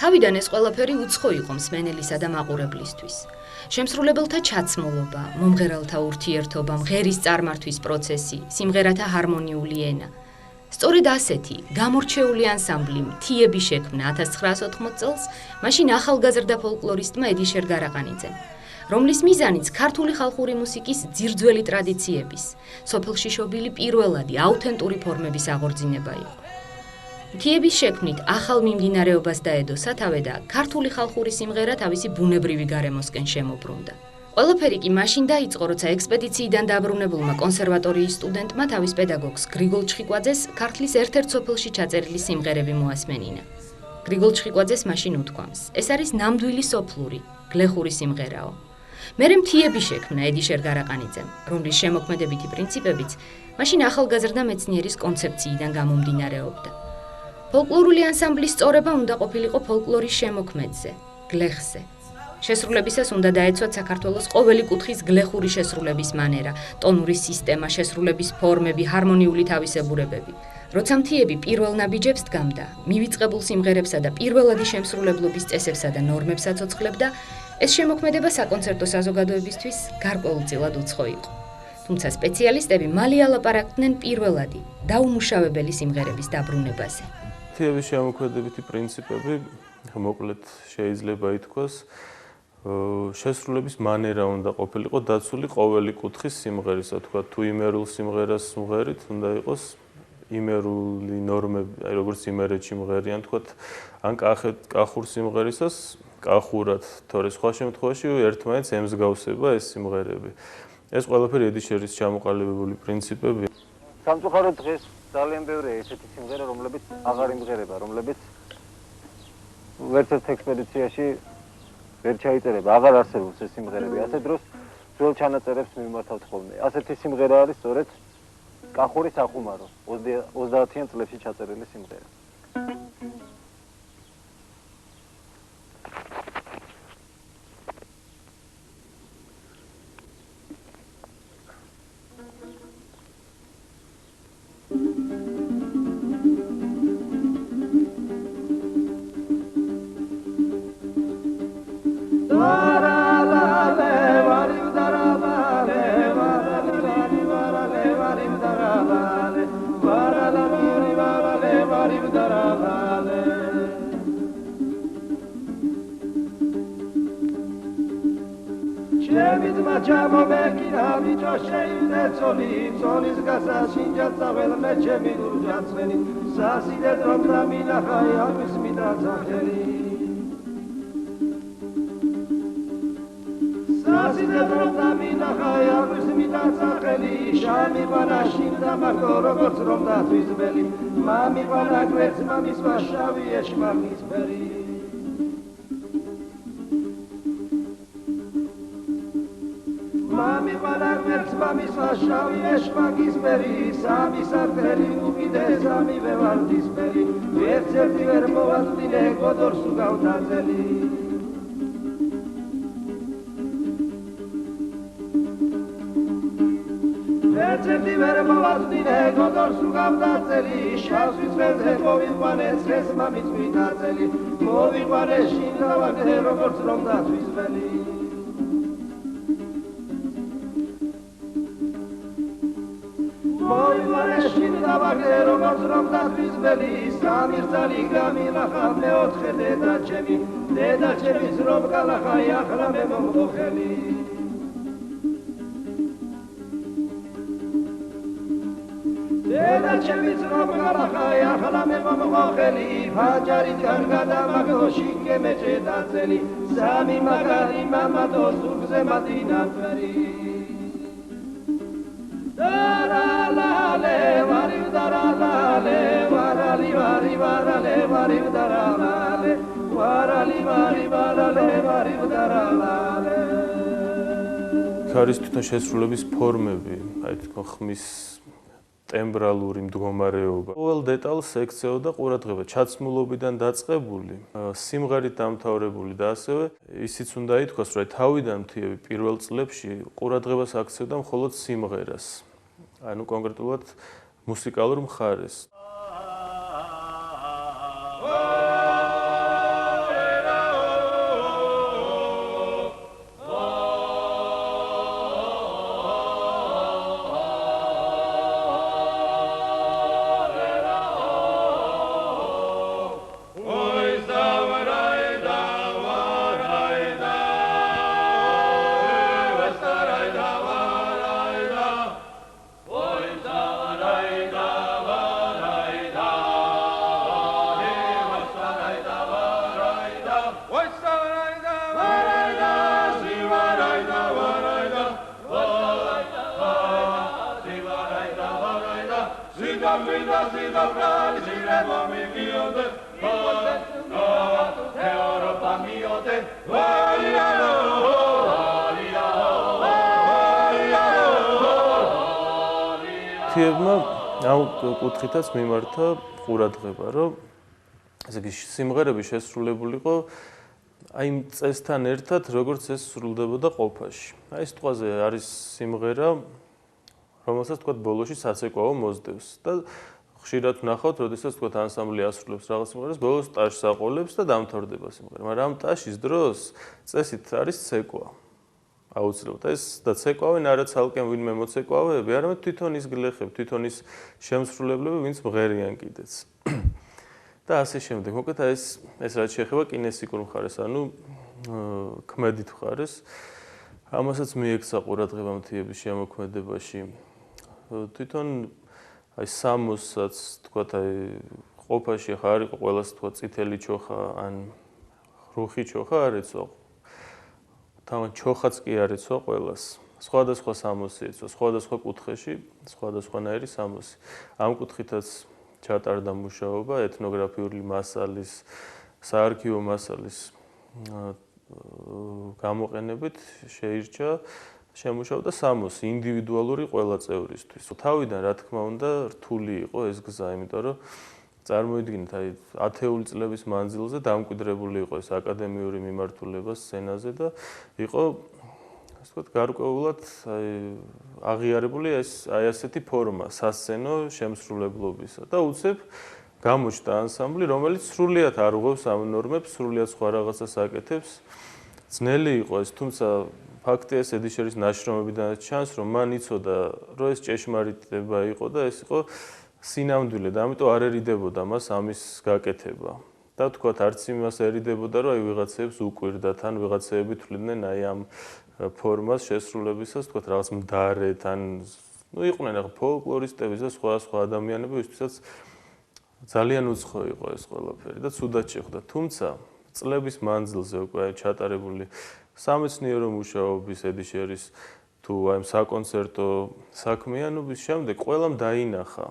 თავიდან ეს ყველაფერი უცხო იყო მსმენელისა და მაყურებლისთვის. შემსრულებელთა ჩაცმულობა, მომღერალთა ურთიერთობა, მღერის წარმართვის პროცესი, სიმღერათა ჰარმონიული ენა. სწორედ ასეთი გამორჩეული ანსამბლი მთიები შექმნა 1980 წელს, მაშინ ახალგაზრდა ფოლკლორისტმა ედიშერ გარაყანიძემ, რომლის მიზანიც ქართული ხალხური მუსიკის ძირძველი ტრადიციების, სოფელში შობილი პირველადი აუთენტური ფორმების აღორძინება იყო. მთიების შექმნით ახალ მიმდინარეობას დაედო სათავე და ქართული ხალხური სიმღერა თავისი ბუნებრივი გარემოსკენ შემოbrunდა. ყველაფერი კი მაშინ დაიწყო, როცა ექსპედიციიდან დაბრუნებულმა კონსერვატორიის სტუდენტმა თავის პედაგოგს გრიგოლ ჩხიკვაძეს ქართლის ერთ-ერთ სოფელში ჩაწერილი სიმღერები მოასმენინა. გრიგოლ ჩხიკვაძეს მაშინ უთქვამს, ეს არის ნამდვილი სოფლური, გლეხური სიმღერაო. მერე მთიები შექმნა ედიშერ გარაყანიძემ, რომლის შემოქმედებითი პრინციპებიც მაშინ ახალგაზრდა მეცნიერის კონცეფციიდან გამომდინარეობდა. ფოლკლორული ანსამბლის სწორება უნდა ყოფილიყო ფოლკლორის შემოქმედზე, გლეხზე. შესრულებისას უნდა დაეცვათ საქართველოს ყოველი კუთხის გლეხური შესრულების მანერა, ტონური სისტემა, შესრულების ფორმები, ჰარმონიული თავისებურებები. როცა მთიები პირველ ნაბიჯებს დგამდა, მივიწყებულ სიმღერებსა და პირველადი შემსრულებლობის წესებსა და ნორმებს აცოცხლებდა, ეს შემოქმედება საკონცერტო საზოგადოებისთვის გარკვეულწილად უცხო იყო. თუმცა სპეციალისტები მალე ალაპარაკდნენ პირველადი, დაუმუშავებელი სიმღერების დაბრუნებაზე. მთიების შემოქმედებითი პრინციპები, მოკლედ შეიძლება ითქვას, შესრულების მანერა უნდა ყოფილიყო დაცული ყოველი კუთხის სიმღერისა, თქვა თუ იმერულ სიმღერას სიმღერით უნდა იყოს იმერული ნორმები, აი როგორც იმერეთში მღერიან, თქვა ან კახურ სიმღერისას კახურად, თორე სხვა შემთხვევაში ერთმანეთს ემსგავსება ეს სიმღერები. ეს ყველაფერი ედიშერის ჩამოყალიბებული პრინციპები. სამწუხაროდ დღეს ძალიან ბევრია ესეთი სიმღერა, რომლებიც აღარ იმღერება, რომლებიც ვერცერთ ექსპედიციაში ვერ ჩაიწერება, აღარ არსებობს ეს სიმღერები. ასეთ დროს ძველ ჩანაწერებს მიმართავთ ხოლმე. ასეთი სიმღერა არის სწორედ კახური სახუმარო, 30-იან წლებში ჩაწერილი სიმღერა. ქარის თვითონ შესრულების ფორმები, აი თქო ხმის ტემბრალური მდგომარეობა. ყოველ დეტალს ექცეოდა ყურადღება, ჩაცმულობიდან დაწყებული, სიმღერით დამთავრებული და ასევე ისიც უნდა ითქვას, რომ თავიდან მთიები პირველ წლებში ყურადღებას აქცევდა მხოლოდ სიმღერას. ანუ კონკრეტულად მუსიკალურ მხარეს. თიებმა ამ კუთხითაც მიმართა ყურადღება, რომ ესე იგი სიმღერები შესრულებულიყო აი იმ წესთან ერთად, როგორც ეს სრულდებოდა ყოფაში. აი სიტყვაზე არის სიმღერა, რომელსაც თქვა ბოლოში საცეკვაო მოსდევს და ხშირად ვნახავთ, როდესაც თქვა ანსამბლი ასრულებს რაღაც სიმღერას, ბოლოს ტაშს აყოლებს და დამთავრდება სიმღერა. მაგრამ ამ ტაშის დროს წესით არის ცეკვა. აუცილებლად ეს და ცეკვავენ არა ცალკე ვინმე მოცეკვავეები, არამედ თვითონ ის გლეხები, თვითონ ის შემსრულებლები, ვინც მღერიან კიდეც. და ასე შემდეგ. მოკლედ ეს რაც შეეხება კინესიკურ მხარეს, ანუ ქმედით მხარეს, ამასაც მიექცა ყურადღება მთიების შემოქმედებაში. თვითონ აი სამოსსაც თქვა აი ყოფაში ხა არ იყო ყველას თქვა წითელი ჩოხა ან რუხი ჩოხა არ ეცვა. თავად ჩოხაც კი არ ეცვა ყველას. სხვადასხვა სამოსი ეცვა, სხვადასხვა კუთხეში, სხვადასხვანაირი სამოსი. ამ კუთხითაც ჩატარდა მუშაობა ეთნოგრაფიული მასალის, საარქივო მასალის გამოყენებით შეირჩა შემუშავდა სამოსი ინდივიდუალური ყველა წევრისთვის. თავიდან რა თქმა უნდა რთული იყო ეს გზა, იმიტომ რომ წარმოიდგინეთ აი 10 წლების მანძილზე დამკვიდრებული იყო ეს აკადემიური მიმართულება სცენაზე და იყო ასე ვთქვათ გარკვეულად აღიარებული აი ასეთი ფორმა სასცენო შემსრულებლობისა და უცებ გამოჩნდა ანსამბლი, რომელიც სრულიად არ უღებს ამ ნორმებს, სრულიად სხვა რაღაცას აკეთებს. ძნელი იყო ეს, თუმცა ფაქტია ეს ედიშერის ნაშრომებიდანაც ჩანს, რომ მან იცოდა, რომ ეს ჭეშმარიტება იყო და ეს იყო სინამდვილე და ამიტომ არ ერიდებოდა მას ამის გაკეთება. და თქვათ არც იმას ერიდებოდა, რომ აი ვიღაცებს უკვირდათ, ან ვიღაცები თვლიდნენ აი ამ ფორმას შესრულებისას, თქვათ რაღაც მდარეთ, ან იყვნენ ახლა ფოლკლორისტები და სხვა ადამიანები, ვისთვისაც ძალიან უცხო იყო ეს ყველაფერი და ცუდად შეხვდა. თუმცა წლების მანძილზე უკვე ჩატარებული სამეცნიერო მუშაობის ედიშერის თუ აი საკონცერტო საქმიანობის შემდეგ ყველამ დაინახა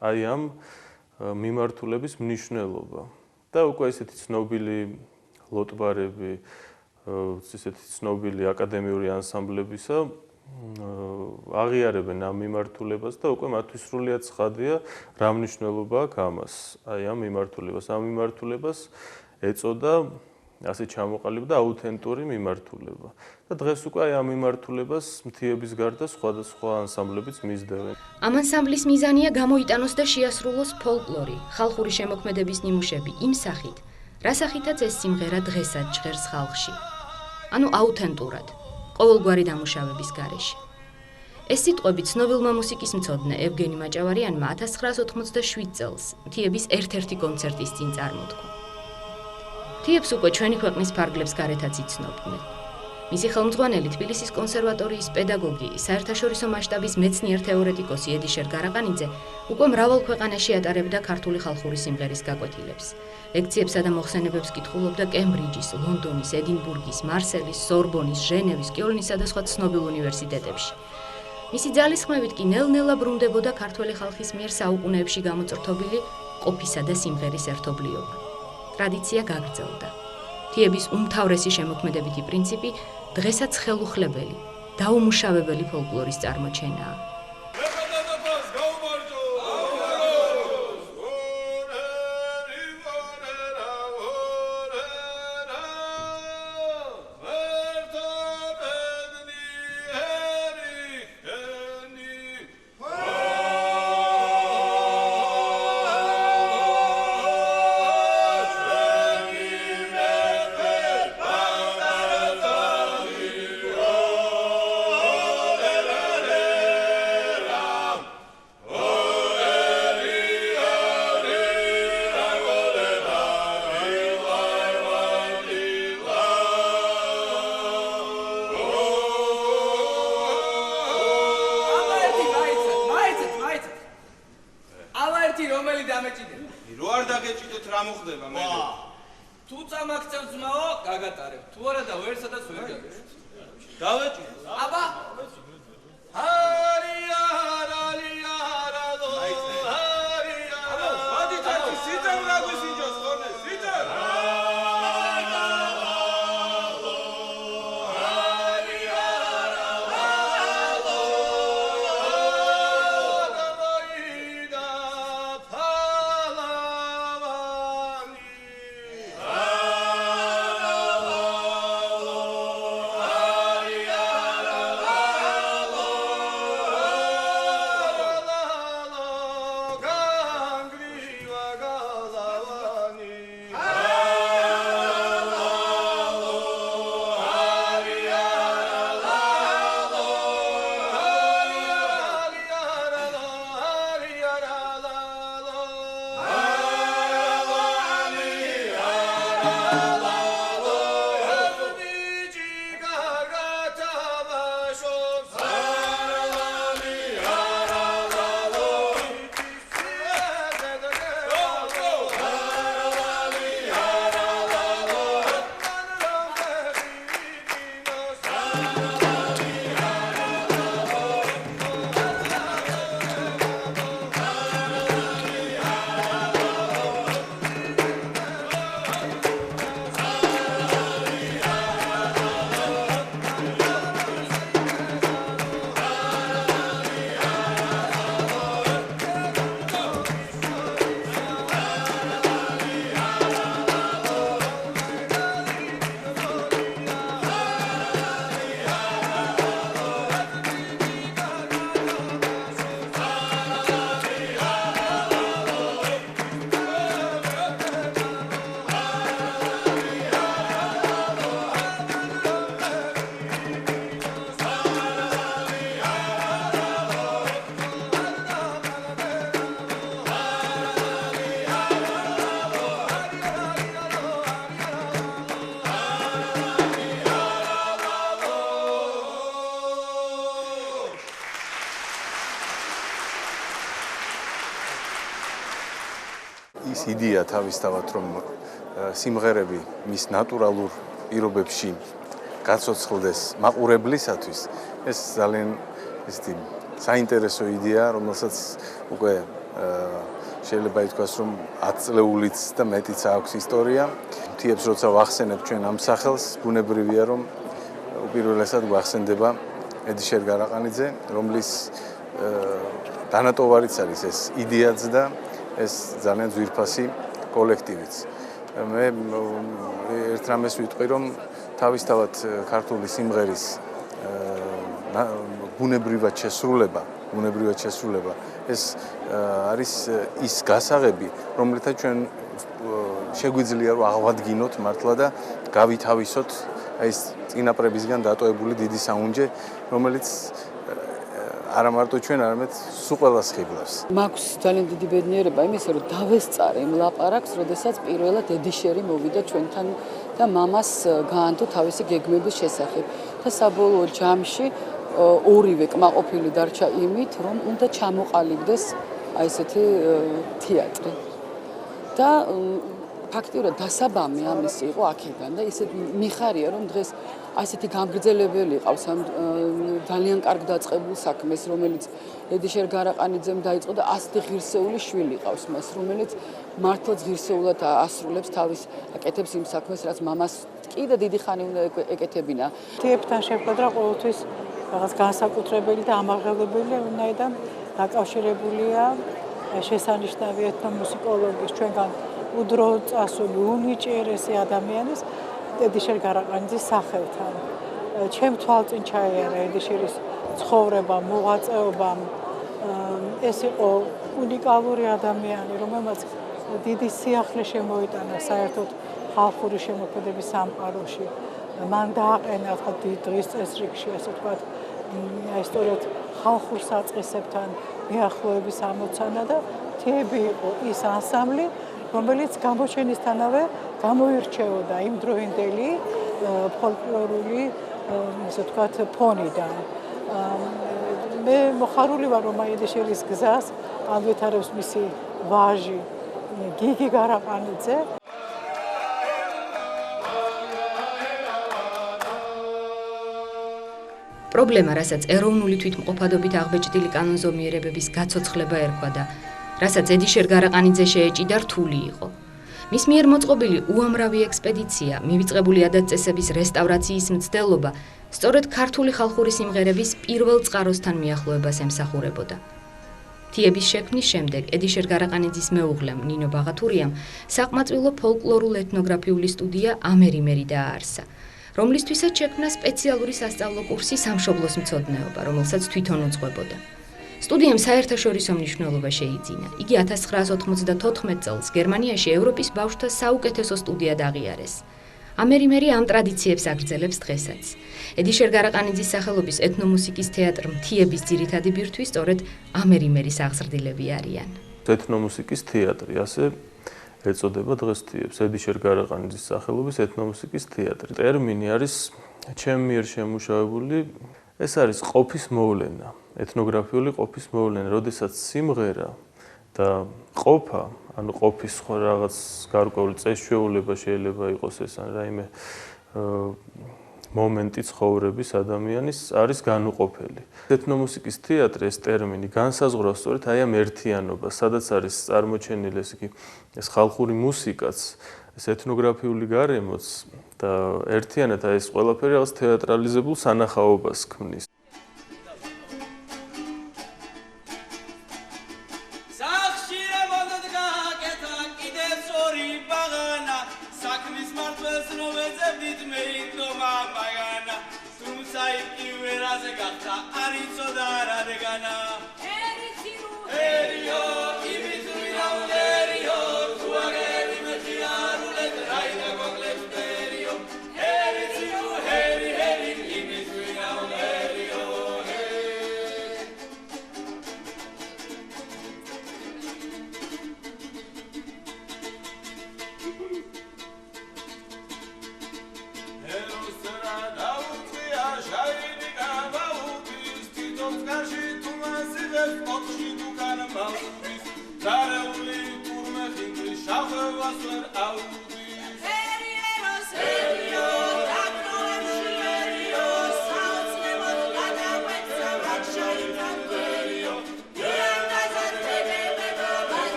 აი ამ მიმართულების მნიშვნელობა და უკვე ესეთი ცნობილი ლოტბარები, ესეთი ცნობილი აკადემიური ანსამბლებისა აღიარებენ ამ მიმართულებას და უკვე მათთვის სრულიად ცხადია რა მნიშვნელობა აქვს ამას, აი ამ მიმართულებას. ამ მიმართულებას ეწოდა ასე ჩამოყალიბდა აუთენტური მიმართულება. და დღეს უკვე აი ამ მიმართულებას მთიების გარდა სხვადასხვა ანსამბლებიც მისდევენ. ამ ანსამბლის მიზანია გამოიტანოს და შეასრულოს ფოლკლორი, ხალხური შემოქმედების ნიმუშები იმ სახით, რა სახითაც ეს სიმღერა დღესაც ჟღერს ხალხში. ანუ აუთენტურად, ყოველგვარი დამუშავების გარეშე. ეს სიტყვები ცნობილმა მუსიკის მცოდნე ევგენი მაჭავარიანმა 1987 წელს მთიების ერთ-ერთი კონცერტის წინ წარმოთქვა. მთიებს უკვე ჩვენი ქვეყნის ფარგლებს გარეთაც იცნობდნენ. მისი ხელმძღვანელი თბილისის კონსერვატორიის პედაგოგი, საერთაშორისო მასშტაბის მეცნიერ-თეორეტიკოსი ედიშერ გარაყანიძე უკვე მრავალ ქვეყანაში ატარებდა ქართული ხალხური სიმღერის გაკვეთილებს. ლექციებსა და მოხსენებებს კითხულობდა კემბრიჯის, ლონდონის, ედინბურგის, მარსელის, სორბონის, ჟენევის, კიოლნისა და სხვა ცნობილ უნივერსიტეტებში. მისი ძალისხმევით კი ნელ-ნელა ბრუნდებოდა ქართველი ხალხის მიერ საუკუნეებში გამოწრთობილი ყოფისა და სიმღერის ერთობლიობა. ტრადიცია გაგრძელდა. მთიების უმთავრესი შემოქმედებითი პრინციპი დღესაც ხელუხლებელი, დაუმუშავებელი ფოლკლორის წარმოჩენაა. დამეჭიდეთ. რო არ დაგეჭიდოთ რა მოხდება მე? თუ წამაქცევს ძმაო, გაგატარებ. თუ არა და ვერსადაც ვერ გაგეშვით. დავეჭიდოთ. აბა ის იდეა თავისთავად რომ სიმღერები მის ნატურალურ პირობებში გაცოცხლდეს მაყურებლისათვის ეს ძალიან ისეთი საინტერესო იდეა რომელსაც უკვე შეიძლება ითქვას რომ 10 წლეულიც და მეტიც აქვს ისტორია მთიებს როცა ვახსენებ ჩვენ ამ სახელს ბუნებრივია რომ უპირველესად გვახსენდება ედიშერ გარაყანიძე რომლის დანატოვარიც არის ეს იდეაც და ეს ძალიან ძვირფასი კოლექტივიც. მე ერთ რამეს ვიტყვი, რომ თავისთავად ქართული სიმღერის ბუნებრივად შესრულება ეს არის ის გასაღები, რომლითაც ჩვენ შეგვიძლია რომ აღვადგინოთ მართლა და გავითავისოთ ეს წინაპრებისგან დატოვებული დიდი საუნჯე, რომელიც არა მარტო ჩვენ, არამედ სულ ყველას ხიბლავს. მაქვს ძალიან დიდი ბედნიერება იმისა, რომ დავესწარე იმ ლაპარაკს, როდესაც პირველად ედიშერი მოვიდა ჩვენთან და მამას გაანთო თავისი გეგმების შესახებ. და საბოლოო ჯამში ორივე კმაყოფილი დარჩა იმით, რომ უნდა ჩამოყალიბდეს აი ესეთი თეატრი. და ფაქტიურად დასაბამი ამის იყო აქედან და ისეთ მიხარია, რომ დღეს ასეთი გამგრძელებელი ყავს ამ ძალიან კარგ დაწყებულ საქმეს, რომელიც ედიშერ გარაყანიძემ დაიწყო და ასეთი ღირსეული შვილი ყავს მას, რომელიც მართლაც ღირსეულად ასრულებს თავის აკეთებს იმ საქმეს, რაც მამას კიდე დიდი ხანი უნდა ეკეთებინა. თეატრთან შეხვედრა ყოველთვის რაღაც განსაკუთრებელი და ამაღლებელი უნაიდან დაკავშირებულია შესანიშნავი ეთნომუსიკოლოგის ჩვენგან უდრო წასული უნიჭიერესი ადამიანის ედიშერ გარაყანიძის სახელთან. ჩემ თვალწინ ჩაიარა ედიშერის ცხოვრება, მოღვაწეობა. ეს იყო უნიკალური ადამიანი, რომელმაც დიდი სიახლე შემოიტანა საერთოდ ხალხური შემოქმედების სამყაროში. მან დააყენა დღის წესრიგში, ასე ვთქვათ, ისტორიად ხალხურ საწყისებთან მიახლოების ამოცანა და თეები იყო ის ანსამბლი, რომელიც გამოჩენისთანავე გამოირჩეოდა იმ დროინდელი ფოლკლორული, ასე ვთქვათ, ფონიდან. მე მოხარული ვარ, რომ ედიშერის გზას განვითარებს მისი ვაჟი გიგი გარაყანიძე. პრობლემა, რასაც ეროვნული თვითმყოფადობით აღბეჭდილი კანონზომიერებების გაცოცხლება ერქვა და რასაც ედიშერ გარაყანიძე შეეჭიდა, რთული იყო. მის მიერ მოწყობილი უამრავი ექსპედიცია, მივიწყებული ადათ-წესების რესტავრაციის მცდელობა, სწორედ ქართული ხალხური სიმღერების პირველ წყაროსთან მიახლოებას ემსახურებოდა. თიების შექმნის შემდეგ ედიშერ გარაყანიძის მეუღლემ ნინო ბაღათურიამ საყმაწვილო ფოლკლორულ ეთნოგრაფიული სტუდია ამერიმერი დააარსა, რომლისთვისაც შექმნა სპეციალური სასწავლო კურსი სამშობლოს მცოდნეობა, რომელსაც თვითონ უძღვებოდა. სტუდიამ საერთაშორისო მნიშვნელობა შეიძინა. იგი 1994 წელს გერმანიაში ევროპის ბავშვთა საუკეთესო სტუდიად აღიარეს. ამერიმერი ამ ტრადიციებს აგრძელებს დღესაც. ედიშერ გარაყანიძის სახელობის ეთნომუსიკის თეატრ მთიების ძირითადი ბირთვი სწორედ ამერიმერის აღზრდილები არიან. ეთნომუსიკის თეატრი, ასე ეწოდება დღეს თიებს, ედიშერ გარაყანიძის სახელობის ეთნომუსიკის თეატრი. ტერმინი არის ჩემ მიერ შემუშავებული, ეს არის ყოფის მოვლენა, ეთნოგრაფიული ყოფის მოვლენა, როდესაც სიმღერა და ყოფა, ანუ ყოფის სხვა რაღაც გარკვეული წესჩვეულება შეიძლება იყოს ეს ან რაიმე მომენტი ცხოვრების ადამიანის არის განუყოფელი. ეთნომუსიკის თეატრი ეს ტერმინი განსაზღვრავს სწორედ აი ამ ერთიანობას, სადაც არის წარმოჩენილი ეს იგი ეს ხალხური მუსიკაც, ეს ეთნოგრაფიული გარემოც და ერთიანად აი ეს ყველაფერი რაღაც თეატრალიზებულ სანახაობას ქმნის.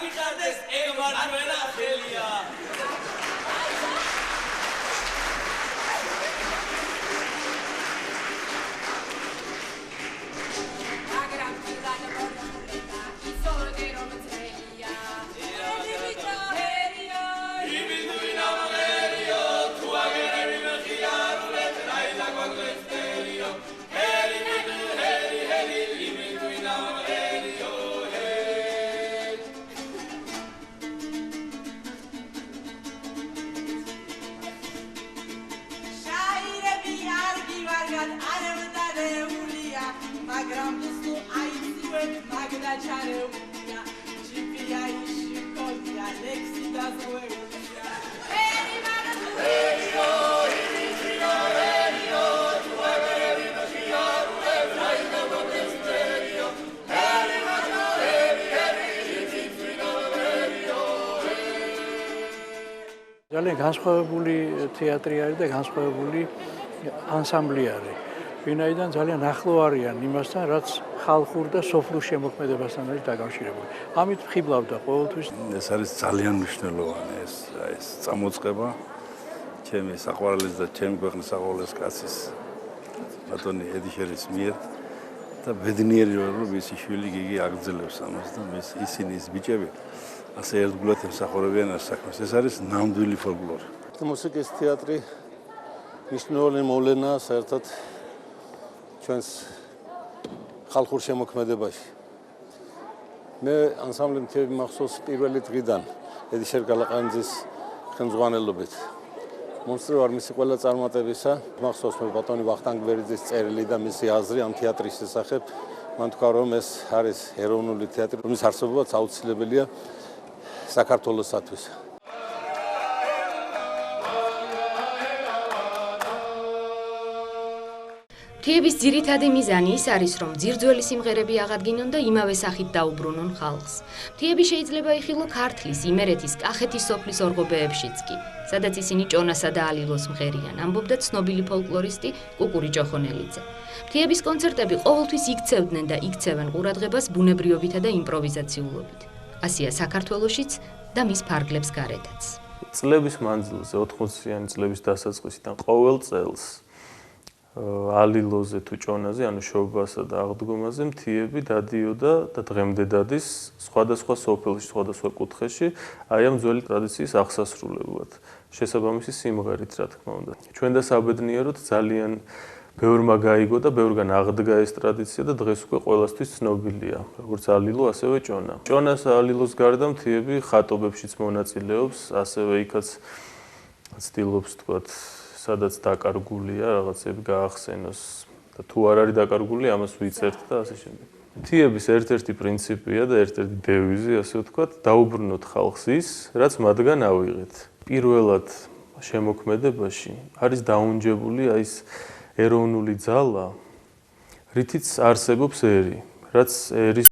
აგიხარდეს ეგ მართლა ხელია. ძალიან განსხვავებული თეატრი არის და განსხვავებული ანსამბლი არის. ვინაიდან ძალიან ახლო არიან იმასთან, რაც ხალხურ და სოფლურ შემოქმედებასთან არის დაკავშირებული. ამით ხიბლავდა ყოველთვის. ეს არის ძალიან მნიშვნელოვანი ეს წამოწყება ჩემი საყვარელის და ჩემი ქვეყნის საყვარლის კაცის ბატონი ედიშერის მიერ და ბედნიერი ვარ, რომ მისი შვილი გიგი აგრძელებს ამას და ისინი ის ბიჭები ასე ერთგულად ემსახურებიან ამ საქმეს. ეს არის ნამდვილი ფოლკლორი. მუსიკის თეატრი მნიშვნელოვანი მოვლენაა საერთოდ ჩვენს ხალხურ შემოქმედებაში. მე ანსამბლი მთელი მახსოვს პირველი დღიდან ედიშერ გალაყანიძის ხელმძღვანელობით. მომსწრე ვარ მისი ყველა წარმატებისა. მახსოვს მე ბატონი ვახტანგ გვერიძის წერილი და მისი აზრი ამ თეატრის შესახებ. მან თქვა რომ ეს არის ეროვნული თეატრი, რომლის არსებობაც აუცილებელია საქართველოსათვის. მთიების ძირითადი მიზანი ის არის, რომ ძირძველი სიმღერები აღადგინონ და იმავე სახით დაუბრუნონ ხალხს. მთიები შეიძლება იხილო ქართლის, იმერეთის, კახეთის სოფლის ორღობეებშიც კი, სადაც ისინი ჭონასა და ალილოს მღერიან, ამბობდა ცნობილი ფოლკლორისტი კუკური ჭოხონელიძე. მთიების კონცერტები ყოველთვის იქცევდნენ და იქცევენ ყურადღებას ბუნებრიობითა და იმპროვიზაციულობით. ასია საქართველოშიც და მის ფარგლებს გარეთაც. წლების მანძილზე 80-იანი წლების დასაწყისიდან ყოველ წელს ალილოზე თუ ჭონაზე, ანუ შობასა და აღდგომაზე მთიები დადიოდა და დღემდე დადის სხვადასხვა სოფელში, სხვადასხვა კუთხეში, აი ამ ძველი ტრადიციის აღსასრულებლად. შესაბამისი სიმღერით, რა თქმა უნდა. ჩვენ და საბედნიეროდ ძალიან ბევრმა გაიგო და ბევრგან აღდგა ეს ტრადიცია და დღეს უკვე ყველასთვის ცნობილია, როგორც ალილო, ასევე ჭონა. ჭონას ალილოს გარდა მთიები ხატობებშიც მონაწილეობს, ასევე იქაც ცდილობს თქვათ სადაც დაკარგულია რაღაცები გაახსენოს და თუ არ არის დაკარგული ამას ვიცერთ და ასე შემდეგ. მთიების ერთ-ერთი პრინციპია და ერთ-ერთი დევიზი, ასე ვთქვათ, დაუბრუნოთ ხალხს ის, რაც მათგან ავიღეთ. პირველად შემოქმედებაში არის დაუნჯებული აი ეს ეროვნული ძალა, რითიც არსებობს ერი, რაც ერის